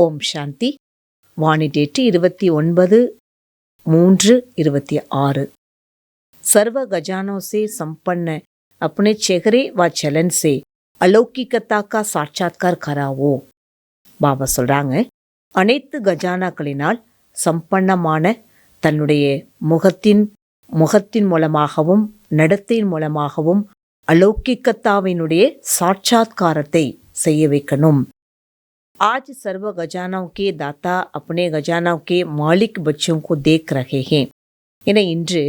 ஓம் சாந்தி. वाणी date 29/3/26। सर्व गजानों से संपन्न अपने चेहरे व चलन से अलौकिकता का साक्षात्कार करावो। பாபா சொல்றாங்க, அனைத்து கஜானாக்களினால் சம்பன்னமான தன்னுடைய முகத்தின் மூலமாகவும் நடத்தையின் மூலமாகவும் अलौकिकताவினுடைய சாட்சாத்காரத்தை செய்ய வைக்கணும்। आज सर्व गजानों के दाता अपने गजानों के मालिक बच्चों को देख रहे हैं। என இன்று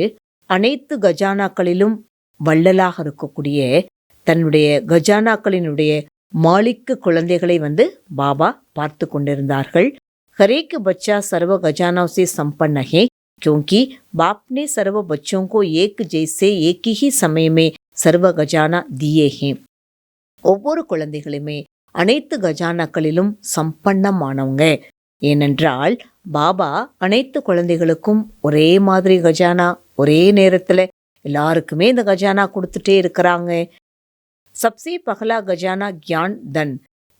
அனைத்து கஜானாக்களிலும் வள்ளலாக இருக்கக்கூடிய தன்னுடைய கஜானாக்களினுடைய மாலிக்கு குழந்தைகளை பாபா பார்த்து கொண்டிருந்தார்கள்। हरेक बच्चा सर्व गजानों से संपन्न है, क्योंकि बाप ने सर्व बच्चों को एक जैसे एक ही समय में सर्व गजाना दिए हैं। ஒவ்வொரு குழந்தைகளுமே அனைத்து கஜானாக்களிலும் சம்பன்னமானவங்க। ஏனென்றால் பாபா அனைத்து குழந்தைகளுக்கும் ஒரே மாதிரி கஜானா, ஒரே நேரத்துல எல்லாருக்குமே இந்த கஜானா கொடுத்துட்டே இருக்கிறாங்க। सबसे पहला गजाना ज्ञान धन,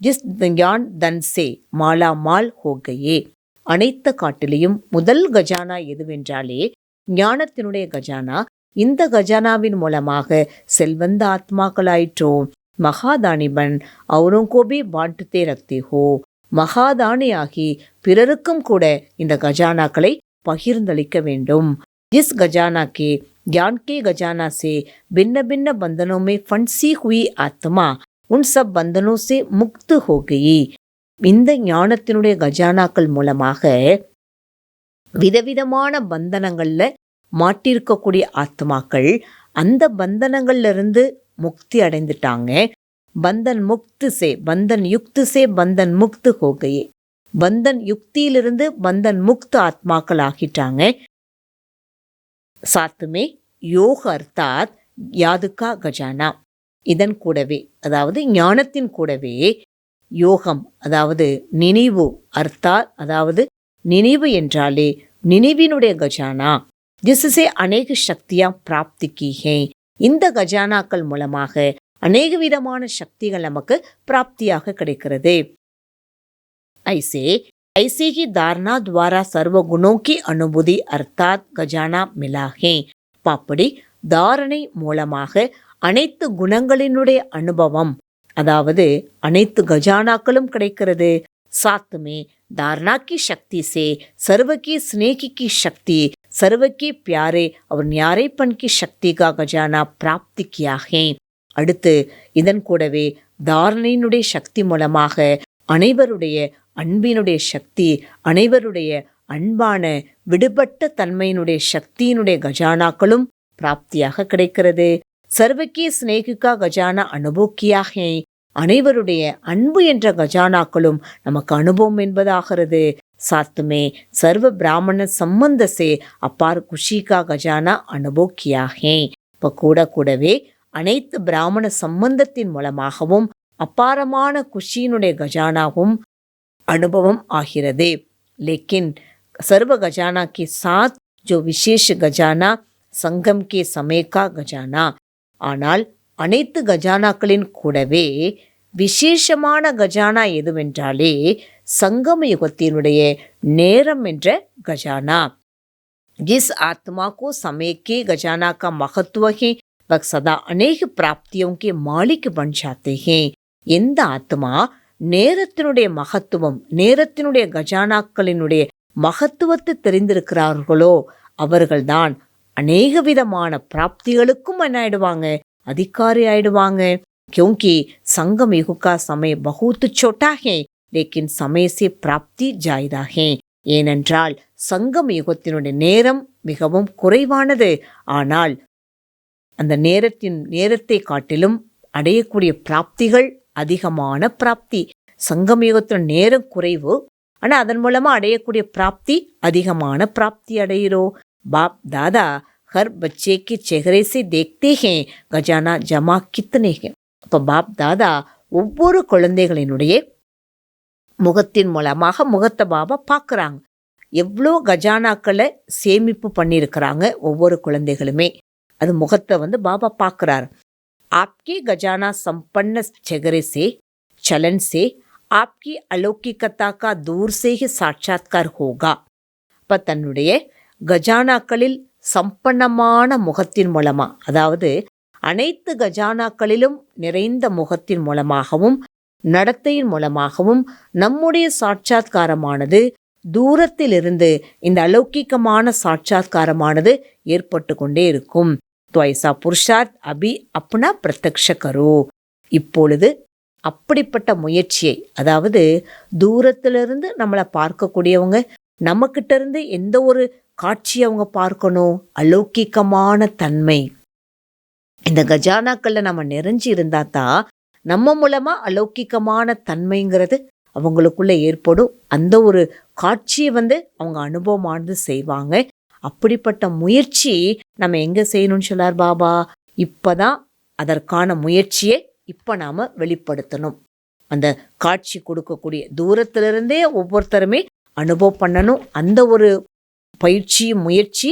जिस ज्ञान धन से माला माल हो गए। அனைத்து காட்டிலையும் முதல் கஜானா எதுவென்றாலே ஞானத்தினுடைய கஜானா। இந்த கஜானாவின் மூலமாக செல்வந்த ஆத்மாக்களாயிற்றோம்। மகாதானி பன் அவரும் கோபி பாண்டுத்தே ரக்தி ஹோ, மகாதானியாகி பிறருக்கும் கூட இந்த கஜானாக்களை பகிர்ந்தளிக்க வேண்டும்। जिस गजाना के ज्ञान के गजाना से भिन्न भिन्न बंधनों में फंसी हुई आत्मा उन सब बंधनों से मुक्त हो गई। இந்த ஞானத்தினுடைய கஜானாக்கள் மூலமாக விதவிதமான பந்தனங்கள்ல மாட்டிருக்கக்கூடிய ஆத்மாக்கள் அந்த பந்தனங்கள்ல இருந்து முக்தி அடைந்துட்டாங்க। பந்தன் முக்து சே பந்தன் யுக்து சே பந்தன் முக்து ஹோ கயே, பந்தன் யுக்தியிலிருந்து பந்தன் முக்து ஆத்மாக்கள் ஆகிட்டாங்க। சாத்துமே யோக அர்த்தாத் யாதுக்கா கஜானா, இதன் கூடவே அதாவது ஞானத்தின் கூடவே யோகம் அதாவது நினைவு, அர்த்தாத் அதாவது நினைவு என்றாலே நினைவினுடைய கஜானா। ஜிஸ்ஸே அநேக சக்தியா பிராப்தி கி ஹை, இந்த கஜானாக்கள் மூலமாக அநேக விதமான சக்திகள் நமக்கு பிராப்தியாக கிடைக்கிறது। ऐसे ही धारणा द्वारा सर्व गुणों की अनुभूति अर्थात गजाना मिला है। அப்படி தாரணை மூலமாக அனைத்து குணங்களினுடைய அனுபவம் அதாவது அனைத்து கஜானாக்களும் கிடைக்கிறது। साथ में धारणा की शक्ति से सर्व की स्नेह की शक्ति, सर्व के प्यारे और न्यारेपन की शक्ति का गजाना प्राप्त किया है। அடுத்து இதன் கூடவே தாரணையினுடைய சக்தி மூலமாக அனைவருடைய அன்பினுடைய சக்தி, அனைவருடைய அன்பான விடுபட்ட தன்மையினுடைய சக்தியினுடைய கஜானாக்களும் பிராப்தியாக கிடைக்கிறது। சர்வக்கே ஸ்நேகிகா கஜானா அனுபோக்கியாக, அனைவருடைய அன்பு என்ற கஜானாக்களும் நமக்கு அனுபவம் என்பதாகிறது। சாத்துமே சர்வ பிராமண சம்பந்த சே அப்பார் குஷிகா கஜானா அனுபோக்கியாக, இப்போ கூடவே அனைத்து பிராமண சம்பந்தத்தின் மூலமாகவும் அப்பாரமான குஷியினுடைய கஜானாவும் அனுபவம் ஆகிறது। लेकिन सर्व गजाना के साथ जो विशेष गजाना संगम के समय का गजाना, ஆனால் அனைத்து கஜானாக்களின் கூடவே விசேஷமான கஜானா எதுவென்றாலே சங்கம யுகத்தினுடைய நேரம் என்ற கஜானா। जिस आत्मा को समय के गजाना का महत्व है वह सदा अनेक प्राप्तियों के मालिक बन जाते हैं। எந்த ஆத்மா நேரத்தினுடைய மகத்துவம், நேரத்தினுடைய கஜானாக்களினுடைய மகத்துவத்தை தெரிந்திருக்கிறார்களோ அவர்கள்தான் அநேக விதமான பிராப்திகளுக்கும் என்ன ஆயிடுவாங்க, அதிகாரி ஆயிடுவாங்க। क्योंकि संगम युग का समय बहुत छोटा है लेकिन समय से प्राप्ति ज्यादा है। ஏனென்றால் சங்கம் யுகத்தினுடைய நேரம் மிகவும் குறைவானது, ஆனால் அந்த நேரத்தை காட்டிலும் அடையக்கூடிய பிராப்திகள் அதிகமான பிராப்தி। சங்கம் யுகத்தின் நேரம் குறைவு, ஆனா அதன் மூலமா அடையக்கூடிய பிராப்தி அதிகமான பிராப்தி அடைகிறோம்। बाप दादा हर बच्चे के चेहरे से देखते हैं गजाना जमा कितने हैं। அப்ப பாப் தாதா ஒவ்வொரு குழந்தைகளினுடைய முகத்தின் மூலமாக முகத்தை பாபா பார்க்குறாங்க, எவ்வளோ கஜானாக்களை சேமிப்பு பண்ணியிருக்கிறாங்க ஒவ்வொரு குழந்தைகளுமே, அது முகத்தை பாபா பார்க்குறாரு। आपके गजाना संपन्न चेहरे से चलन से आपकी अलौकिकता का दूर से ही साक्षात्कार होगा. இப்போ தன்னுடைய கஜானாக்களில் சம்பன்னமான முகத்தின் மூலமா, அதாவது அனைத்து கஜானாக்களிலும் நிறைந்த முகத்தின் மூலமாகவும் நடத்தையின் மூலமாகவும் நம்முடைய சாட்சாத்காரமானது தூரத்திலிருந்து இந்த அலௌகிக்கமான சாட்சாத்காரமானது ஏற்பட்டு கொண்டே இருக்கும். துவைசா புருஷார்த் அபி அப்னா பிரத்யக்ஷ கரோ. இப்பொழுது அப்படிப்பட்ட முயற்சியை, அதாவது தூரத்திலிருந்து நம்மளை பார்க்கக்கூடியவங்க நம்மக்கிட்ட இருந்து எந்த ஒரு காட்சியை அவங்க பார்க்கணும், அலௌகிக்கமான தன்மை. இந்த கஜானாக்கள்ல நம்ம நிறைஞ்சி இருந்தா தான் நம்ம மூலமா அலௌகிக்கமான தன்மைங்கிறது அவங்களுக்குள்ள ஏற்படும். அந்த ஒரு காட்சியை அவங்க அனுபவமானது செய்வாங்க. அப்படிப்பட்ட முயற்சி நம்ம எங்க செய்யணும்னு சொல்லார் பாபா. இப்பதான் அதற்கான முயற்சியை இப்ப நாம வெளிப்படுத்தணும். அந்த காட்சி கொடுக்கக்கூடிய தூரத்திலிருந்தே ஒவ்வொருத்தருமே அனுபவம் பண்ணணும். அந்த ஒரு பயிற்சி முயற்சி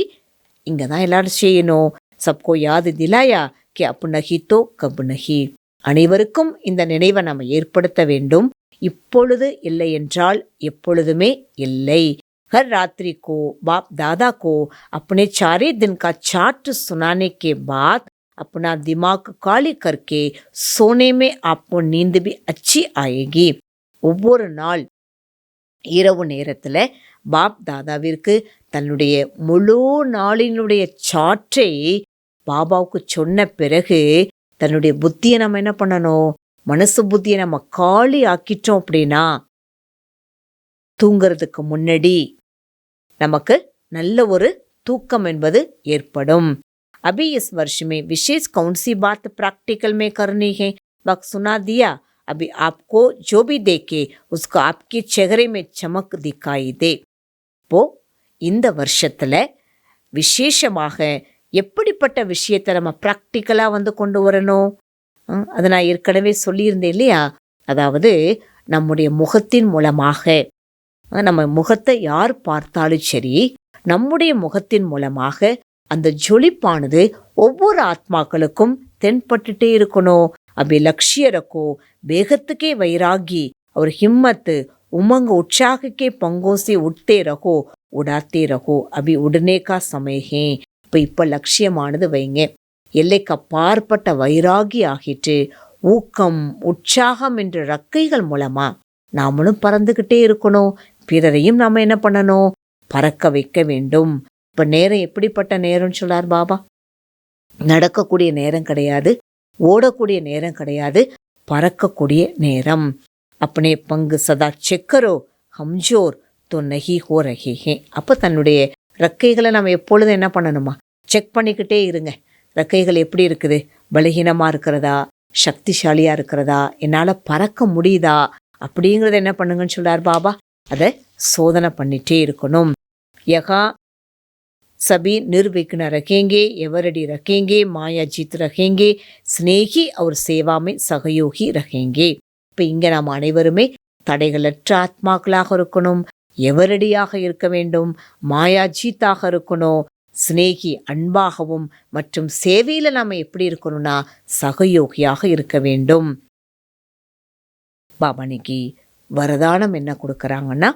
இங்கதான் எல்லாரும் செய்யணும். சப்கோ யாது திலாயா கே அப் நஹி தோ கப் நஹி. அனைவருக்கும் இந்த நினைவை நம்ம ஏற்படுத்த வேண்டும். இப்பொழுது இல்லை என்றால் எப்பொழுதுமே இல்லை. हर रात्रि को बाप दादा को अपने 4 दिन का चार्ट सुनाने के बाद अपना दिमाग काली करके सोने में आपको नींद भी अच्छी आएगी. ஒவ்வொரு நாள் இரவு நேரத்துல பாப் தாதாவிற்கு தன்னுடைய முழு நாளினுடைய சாற்றை பாபாவுக்கு சொன்ன பிறகு தன்னுடைய புத்தியை நம்ம என்ன பண்ணணும், மனசு புத்தியை நம்ம காலி ஆக்கிட்டோம் அப்படின்னா தூங்கிறதுக்கு முன்னாடி நமக்கு நல்ல ஒரு தூக்கம் என்பது ஏற்படும். अभी इस वर्ष में विशेष कौन सी बात प्रैक्टिकल में करनी है, वक्त सुना दिया. अभी आपको जो भी देखे उसको आपके चेहरे में चमक दिखाई दे. இப்போ இந்த வருஷத்துல விசேஷமாக எப்படிப்பட்ட விஷயத்தை நம்ம ப்ராக்டிக்கலா கொண்டு வரணும், அதை நான் ஏற்கனவே சொல்லியிருந்தேன் இல்லையா. அதாவது நம்முடைய முகத்தின் மூலமாக, நம்ம முகத்தை யார் பார்த்தாலும் சரி, நம்முடைய முகத்தின் மூலமாக அந்த ஜொலிப்பானது ஒவ்வொரு ஆத்மாக்களுக்கும் தென்பட்டுட்டே இருக்கணும். அப்படி லட்சிய ரக்கோ, வேகத்துக்கே வைராகி और हिम्मत उमंग उत्साह के पंगों से उठते रहो उड़ाते रहो. अभी उड़ने का समय है. இப்போ லட்சியமானது வைங்க. எல்லைக்கு அப்பாற்பட்ட வைராகி ஆகிட்டு ஊக்கம் உற்சாகம் என்ற ரக்கைகள் மூலமா நாமளும் பறந்துகிட்டே இருக்கணும். பிறரையும் நாம என்ன பண்ணணும், பறக்க வைக்க வேண்டும். இப்ப நேரம் எப்படிப்பட்ட நேரம்னு சொல்லார் பாபா. நடக்கக்கூடிய நேரம் கிடையாது, ஓடக்கூடிய நேரம் கிடையாது, பறக்கக்கூடிய நேரம். अपने पंग सदा चेक करो हमजोर तो नहीं हो रहे हैं. அப்ப தன்னுடைய ரெக்கைகளை நம்ம எப்பொழுதும் என்ன பண்ணணுமா, செக் பண்ணிக்கிட்டே இருங்க. ரெக்கைகள் எப்படி இருக்குது, பலகீனமா இருக்கிறதா, சக்திசாலியா இருக்கிறதா, என்னால பறக்க முடியுதா அப்படிங்கிறத என்ன பண்ணுங்கன்னு சொல்றார் பாபா. அதை சோதனை பண்ணிட்டே இருக்கணும். யகா सभी निर्विघ्न रखेंगे, एवरडी रखेंगे, माया जीत रखेंगे, स्नेही और सेवा में सहयोगी रखेंगे. இப்போ இங்கே நாம் அனைவருமே தடைகளற்ற ஆத்மாக்களாக இருக்கணும், எவரடியாக இருக்க வேண்டும், மாயா ஜீத்தாக இருக்கணும், ஸ்னேகி அன்பாகவும் மற்றும் சேவையில் நாம் எப்படி இருக்கணும்னா சகயோகியாக இருக்க வேண்டும். பாபா இன்னைக்கு வரதானம் என்ன கொடுக்குறாங்கன்னா,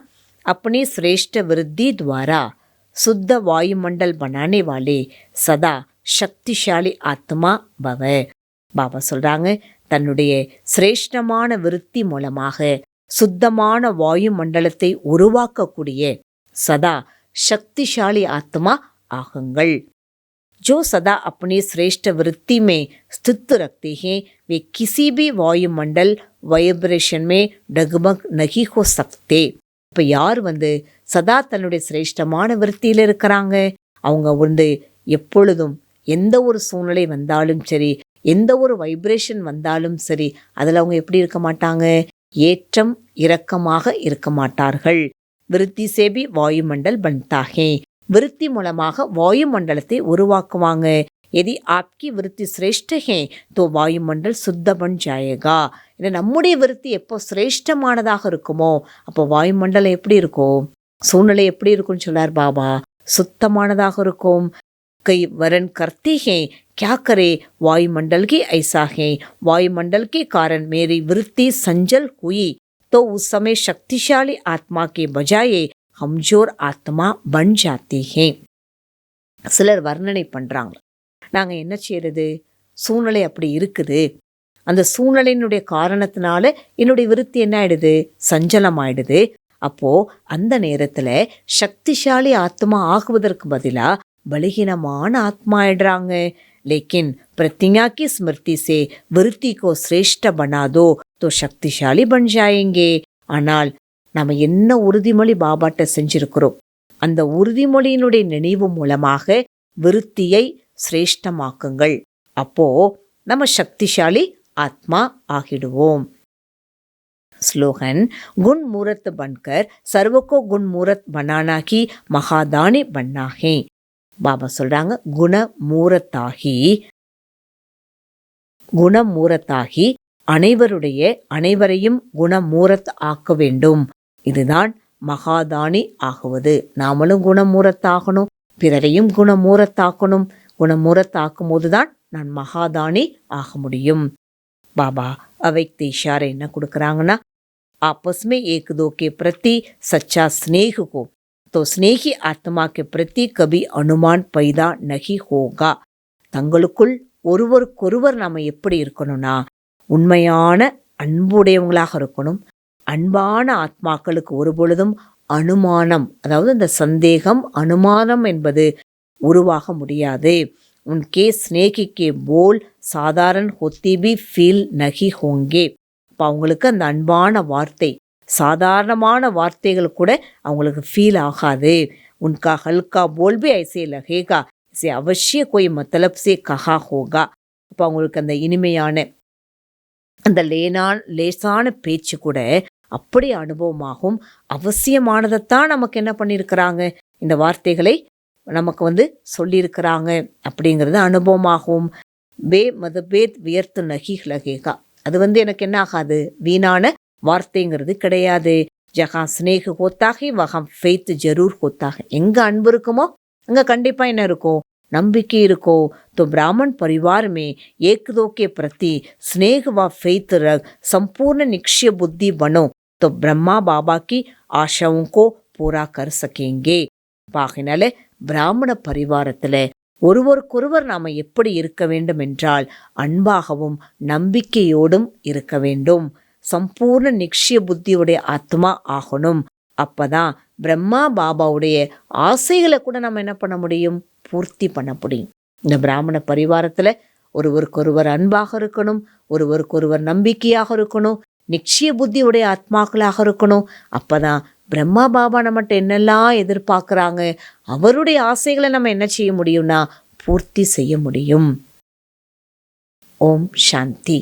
अपनी श्रेष्ठ वृद्धि द्वारा शुद्ध वायुमंडल बनाने वाले सदा சக்திசாலி ஆத்மா பவ. பாபா சொல்றாங்க, தன்னுடைய சிரேஷ்டமான விருத்தி மூலமாக சுத்தமான வாயு மண்டலத்தை உருவாக்கக்கூடிய சதா சக்திசாலி ஆத்மா ஆகுங்கள். जो सदा अपनी श्रेष्ठ वृत्ति में स्थित रखते हैं वे किसी भी वायुमंडल वाइब्रेशन में डगमग नहीं हो सकते. இப்போ யார் சதா தன்னுடைய சிரேஷ்டமான விருத்தியில் இருக்கிறாங்க, அவங்க எப்பொழுதும் எந்த ஒரு சூழ்நிலை வந்தாலும் சரி, எந்த ஒரு வைப்ரேஷன் வந்தாலும் சரி, அதில் அவங்க எப்படி இருக்க மாட்டாங்க, ஏற்றம் இறக்கமாக இருக்க மாட்டார்கள். விருத்தி சேபி வாயுமண்டல் பன்தாகே, விருத்தி மூலமாக வாயுமண்டலத்தை உருவாக்குவாங்க. यदि आपकी விருத்தி श्रेष्ठ है तो வாயுமண்டல் சுத்த பன் ஜாயேகா. ஏன்னா நம்முடைய விருத்தி எப்போ சிரேஷ்டமானதாக இருக்குமோ அப்போ வாயுமண்டலம் எப்படி இருக்கும், சூழ்நிலை எப்படி இருக்கும்னு சொல்லார் பாபா, சுத்தமானதாக இருக்கும். कई वरण करते हैं क्या करे वायुमंडल की ऐसा है, वायुमंडल के कारण मेरी वृत्ति संजल हुई तो तो उस समय शक्तिशाली आत्मा के बजाय कमजोर आत्मा बन जाते हैं. சிலர் வர்ணனை பண்றாங்க, நாங்க என்ன செய்யறது, சூழ்நிலை அப்படி இருக்குது, அந்த சூழ்நிலையினுடைய காரணத்தினால என்னுடைய விருத்தி என்ன ஆயிடுது, சஞ்சலம் ஆயிடுது. அப்போ அந்த நேரத்துல சக்திசாலி ஆத்மா ஆகுவதற்கு பதிலா பலகீனமான ஆத்மா ஆயிடுறாங்க. लेकिन प्रतिज्ञा की स्मृति से विरुति को श्रेष्ठ बना दो तो शक्तिशाली बन जाएंगे. ஆனால் நம்ம என்ன உறுதிமொழி பாபாட்ட செஞ்சிருக்கிறோம், அந்த உறுதிமொழியினுடைய நினைவு மூலமாக விருத்தியை சிரேஷ்டமாக்குங்கள். அப்போ நம்ம சக்திசாலி ஆத்மா ஆகிடுவோம். स्लोगन गुण मूर्त बनकर सर्व को गुण मूर्त बनाना की महादानी बनना है. பாபா சொல்றாங்க, குணமூரத்தாகி அனைவரையும் குணமூரத் ஆக்க வேண்டும். இதுதான் மகாதானி ஆகுவது. நாமளும் குணமூரத்தாகணும், பிறரையும் குணமூரத்தாக்கணும். குணமூரத்தாக்கும் போதுதான் நான் மகாதானி ஆக முடியும். பாபா अव्यक्त इशारे என்ன கொடுக்கறாங்கன்னா, आपस में एक दो के प्रति सच्चा स्नेह को तो स्नेही आत्मा के प्रति कभी अनुमान पैदा नहीं होगा. தங்களுக்குள் ஒருவருக்கொருவர் நாம எப்படி இருக்கணும்னா, உண்மையான அன்புடையவங்களாக இருக்கணும். அன்பான ஆத்மாக்களுக்கு ஒருபொழுதும் அனுமானம், அதாவது இந்த சந்தேகம் அனுமானம் என்பது உருவாக முடியாது. उनके स्नेह के बोल साधारण होते भी फील नहीं होंगे. இப்போ அவங்களுக்கு அந்த அன்பான வார்த்தை, சாதாரணமான வார்த்தைகள் கூட அவங்களுக்கு ஃபீல் ஆகாது. उनका हल्का बोल भी ऐसे लगेगा इसे अवश्य कोई मतलब से कहा होगा. இப்போ அவங்களுக்கு அந்த இனிமையான அந்த லேசான பேச்சு கூட அப்படி அனுபவமாகும். அவசியமானதைத்தான் நமக்கு என்ன பண்ணியிருக்கிறாங்க, இந்த வார்த்தைகளை நமக்கு சொல்லியிருக்கிறாங்க அப்படிங்கிறது அனுபவமாகும். மதபேத் வியர்த்து நகி லகேகா, அது எனக்கு என்ன ஆகாது, வீணான வார்த்தைங்கிறது கிடையாது. ஜஹா ஸ்னேக் ஹோத்தாக வஹம் ஃபெய்த் ஜரூர் ஹோத்தாக. எங்க அன்பு இருக்குமோ அங்க கண்டிப்பா என்ன இருக்கும், நம்பிக்கை இருக்கோ. तो ब्राह्मण परिवार में एक दो के प्रति स्नेह व फेथ रख संपूर्ण निश्चय बुद्धि बनो तो ब्रह्मा बाबा की आशाओं को पूरा कर सकेंगे. பாகினால பிராமண பரிவாரத்துல ஒருவருக்கொருவர் நாம எப்படி இருக்க வேண்டும் என்றால் அன்பாகவும் நம்பிக்கையோடும் இருக்க வேண்டும். சம்பூர்ண நிச்சய புத்தியுடைய ஆத்மா ஆகணும். அப்பதான் பிரம்மா பாபாவுடைய ஆசைகளை கூட நம்ம என்ன பண்ண முடியும், பூர்த்தி பண்ண முடியும். இந்த பிராமண பரிவாரத்துல ஒருவருக்கொருவர் அன்பாக இருக்கணும், ஒருவருக்கொருவர் நம்பிக்கையாக இருக்கணும், நிச்சய புத்தியுடைய ஆத்மாக்களாக இருக்கணும். அப்பதான் பிரம்மா பாபா நம்மகிட்ட என்னெல்லாம் எதிர்பார்க்குறாங்க, அவருடைய ஆசைகளை நம்ம என்ன செய்ய முடியும்னா பூர்த்தி செய்ய முடியும். ஓம் சாந்தி.